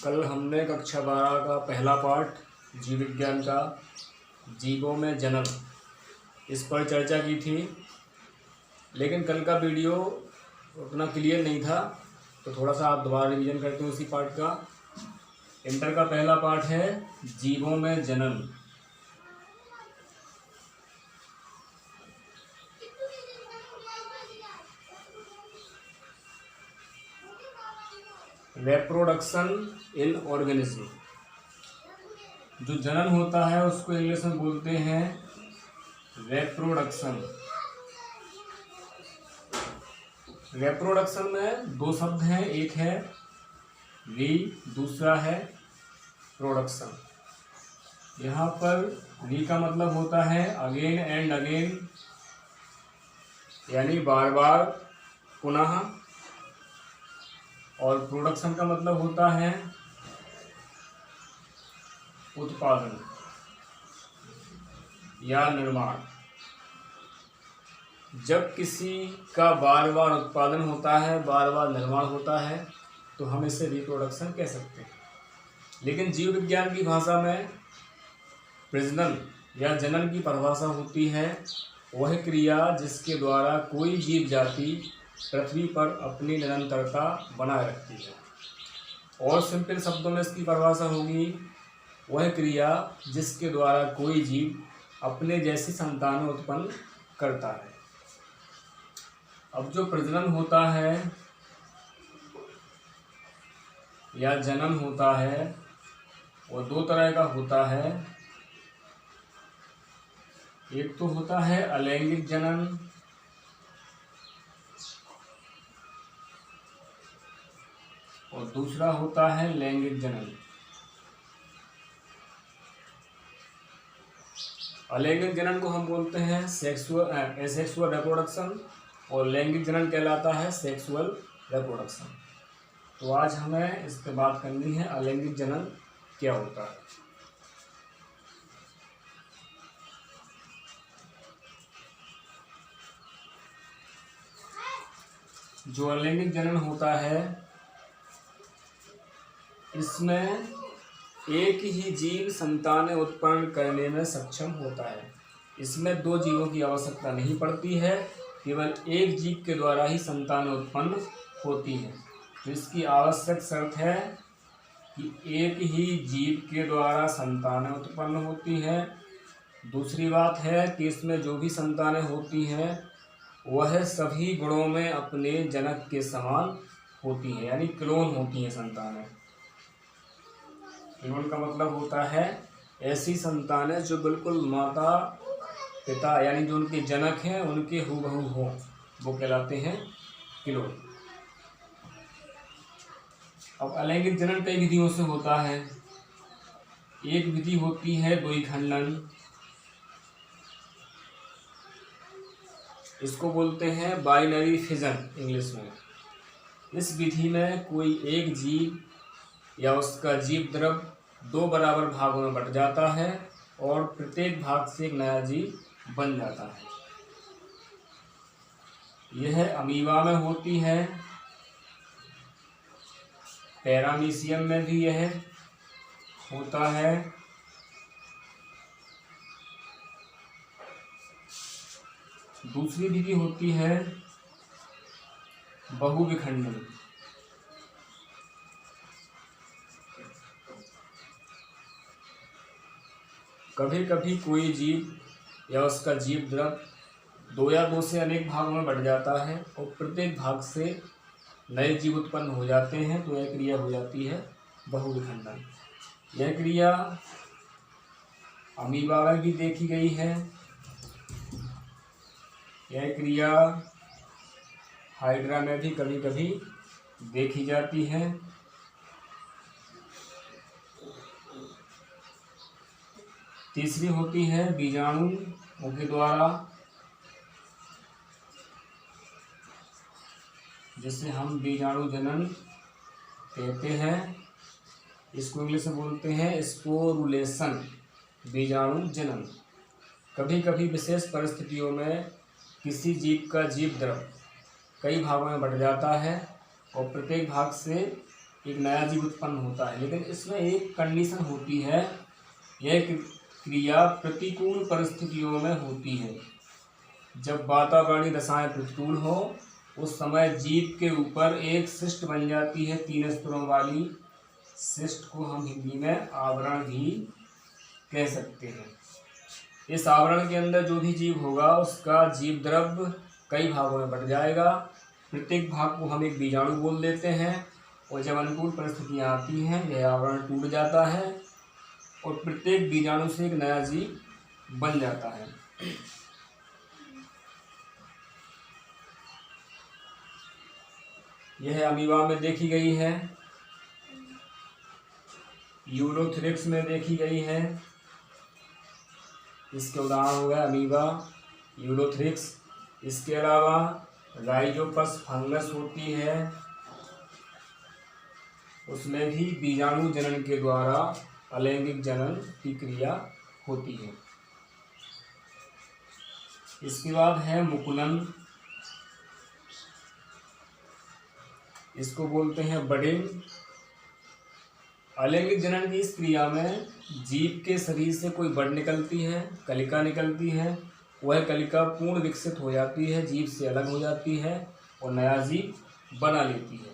कल हमने कक्षा 12 का पहला पाठ जीव विज्ञान का जीवों में जन्म इस पर चर्चा की थी, लेकिन कल का वीडियो उतना क्लियर नहीं था, तो थोड़ा सा आप दोबारा रिवीजन करते हैं उसी पाठ का। इंटर का पहला पाठ है जीवों में जन्म। Reproduction in organism. जो जनन होता है उसको इंग्लिश में बोलते हैं रिप्रोडक्शन। रिप्रोडक्शन में दो शब्द हैं, एक है री, दूसरा है प्रोडक्शन। यहाँ पर री का मतलब होता है अगेन एंड अगेन, यानी बार बार, पुनः। और प्रोडक्शन का मतलब होता है उत्पादन या निर्माण। जब किसी का बार बार उत्पादन होता है, बार बार निर्माण होता है, तो हम इसे रिप्रोडक्शन कह सकते हैं। लेकिन जीव विज्ञान की भाषा में प्रजनन या जनन की परिभाषा होती है वह क्रिया जिसके द्वारा कोई जीव जाति पृथ्वी पर अपनी निरंतरता बनाए रखती है। और सिंपल शब्दों में इसकी परिभाषा होगी वह क्रिया जिसके द्वारा कोई जीव अपने जैसी संतान उत्पन्न करता है। अब जो प्रजनन होता है या जनन होता है वो दो तरह का होता है। एक तो होता है अलैंगिक जनन, और दूसरा होता है लैंगिक जनन। अलैंगिक जनन को हम बोलते हैं एसेक्सुअल रिप्रोडक्शन, और लैंगिक जनन कहलाता है सेक्सुअल रिप्रोडक्शन। तो आज हमें इस पर बात करनी है अलैंगिक जनन क्या होता है। जो अलैंगिक जनन होता है इसमें एक ही जीव संतानें उत्पन्न करने में सक्षम होता है। इसमें दो जीवों की आवश्यकता नहीं पड़ती है, केवल एक जीव के द्वारा ही संतानें उत्पन्न होती हैं। तो इसकी आवश्यक शर्त है कि एक ही जीव के द्वारा संतानें उत्पन्न होती हैं। दूसरी बात है कि इसमें जो भी संतानें होती हैं वह सभी गुणों में अपने जनक के समान होती हैं, यानी क्लोन होती हैं संतानें। क्लोन का मतलब होता है ऐसी संतानें जो बिल्कुल माता पिता यानी जो उनके जनक हैं उनके हूबहू हों, वो कहलाते हैं क्लोन। अब अलैंगिक जनन कई विधियों से होता है। एक विधि होती है द्विखंडन, इसको बोलते हैं बाइनरी फिजन इंग्लिश में। इस विधि में कोई एक जीव या उसका जीव द्रव दो बराबर भागों में बट जाता है और प्रत्येक भाग से एक नया जीव बन जाता है। यह अमीबा में होती है, पैरामीशियम में भी यह होता है, दूसरी विधि होती है बहुविखंडन। कभी कभी कोई जीव या उसका जीव द्रव दो या दो से अनेक भागों में बट जाता है और प्रत्येक भाग से नए जीव उत्पन्न हो जाते हैं, तो यह क्रिया हो जाती है बहुविखंडन। यह क्रिया अमीबा में भी देखी गई है। यह क्रिया हाइड्रा में भी कभी कभी देखी जाती है। तीसरी होती है बीजाणुओं के द्वारा, जिसे हम बीजाणु जनन कहते हैं। इसको इंग्लिश में बोलते हैं स्पोरुलेशन, बीजाणु जनन। कभी कभी विशेष परिस्थितियों में किसी जीव का जीव द्रव कई भागों में बट जाता है और प्रत्येक भाग से एक नया जीव उत्पन्न होता है, लेकिन इसमें एक कंडीशन होती है, यह क्रिया प्रतिकूल परिस्थितियों में होती है। जब वातावरणीय दशाएं प्रतिकूल हो उस समय जीव के ऊपर एक शिष्ट बन जाती है 3 स्तरों वाली। शिष्ट को हम हिंदी में आवरण भी कह सकते हैं। इस आवरण के अंदर जो भी जीव होगा उसका जीव द्रव्य कई भागों में बट जाएगा। प्रत्येक भाग को हम एक बीजाणु बोल देते हैं, और जब अनुकूल परिस्थितियाँ आती हैं यह आवरण टूट जाता है और प्रत्येक बीजाणु से एक नया जीव बन जाता है। यह अमीबा में देखी गई है, यूरोथ्रिक्स में देखी गई है। इसके उदाहरण हो गए अमीबा, यूरोथ्रिक्स। इसके अलावा राइजोपस फंगस होती है, उसमें भी बीजाणु जनन के द्वारा अलैंगिक जनन की क्रिया होती है। इसके बाद है मुकुलन, इसको बोलते हैं बडिंग। अलैंगिक जनन की इस क्रिया में जीव के शरीर से कोई बड निकलती है, कलिका निकलती है। वह कलिका पूर्ण विकसित हो जाती है, जीव से अलग हो जाती है और नया जीव बना लेती है।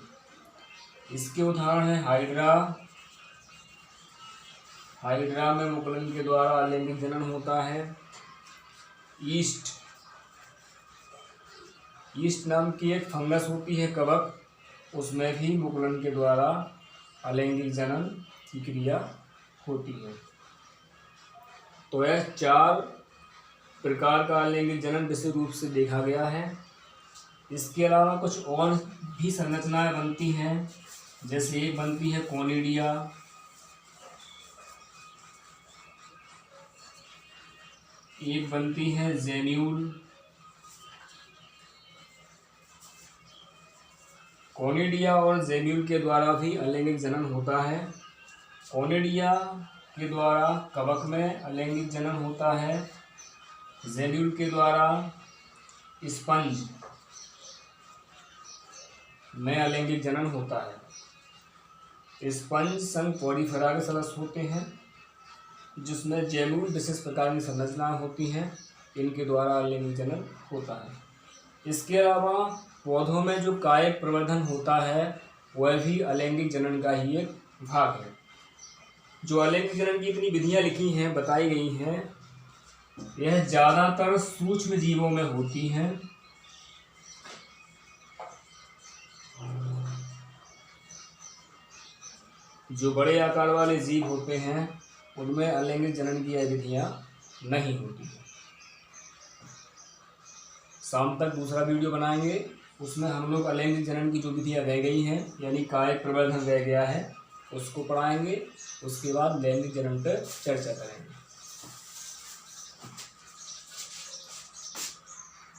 इसके उदाहरण है हाइड्रा। हाइड्रा में मुकुलन के द्वारा अलैंगिक जनन होता है। ईस्ट, ईस्ट नाम की एक फंगस होती है कवक, उसमें भी मुकुलन के द्वारा अलैंगिक जनन की क्रिया होती है। तो यह 4 प्रकार का अलैंगिक जनन विशेष रूप से देखा गया है। इसके अलावा कुछ और भी संरचनाएं बनती हैं, जैसे एक बनती है कोनिडिया, एक बनती है जेन्यूल। कोनिडिया और जेन्यूल के द्वारा भी अलैंगिक जनन होता है। कोनिडिया के द्वारा कवक में अलैंगिक जनन होता है, जेन्यूल के द्वारा स्पंज में अलैंगिक जनन होता है। स्पंज संग पॉलीफेरा के सदस्य होते हैं, जिसमें जेम्यूल विशेष प्रकार की संरचनाएं होती हैं, इनके द्वारा अलैंगिक जनन होता है। इसके अलावा पौधों में जो कायिक प्रवर्धन होता है वह भी अलैंगिक जनन का ही एक भाग है। जो अलैंगिक जनन की इतनी विधियां लिखी हैं, बताई गई हैं, यह ज़्यादातर सूक्ष्म जीवों में होती हैं। जो बड़े आकार वाले जीव होते हैं उनमें अलैंगिक जनन की यह विधियां नहीं होती हैं। शाम तक दूसरा वीडियो बनाएंगे, उसमें हम लोग अलैंगिक जनन की जो विधियां रह गई हैं, यानी कायिक प्रवर्धन रह गया है, उसको पढ़ाएंगे। उसके बाद लैंगिक जनन पर चर्चा करेंगे।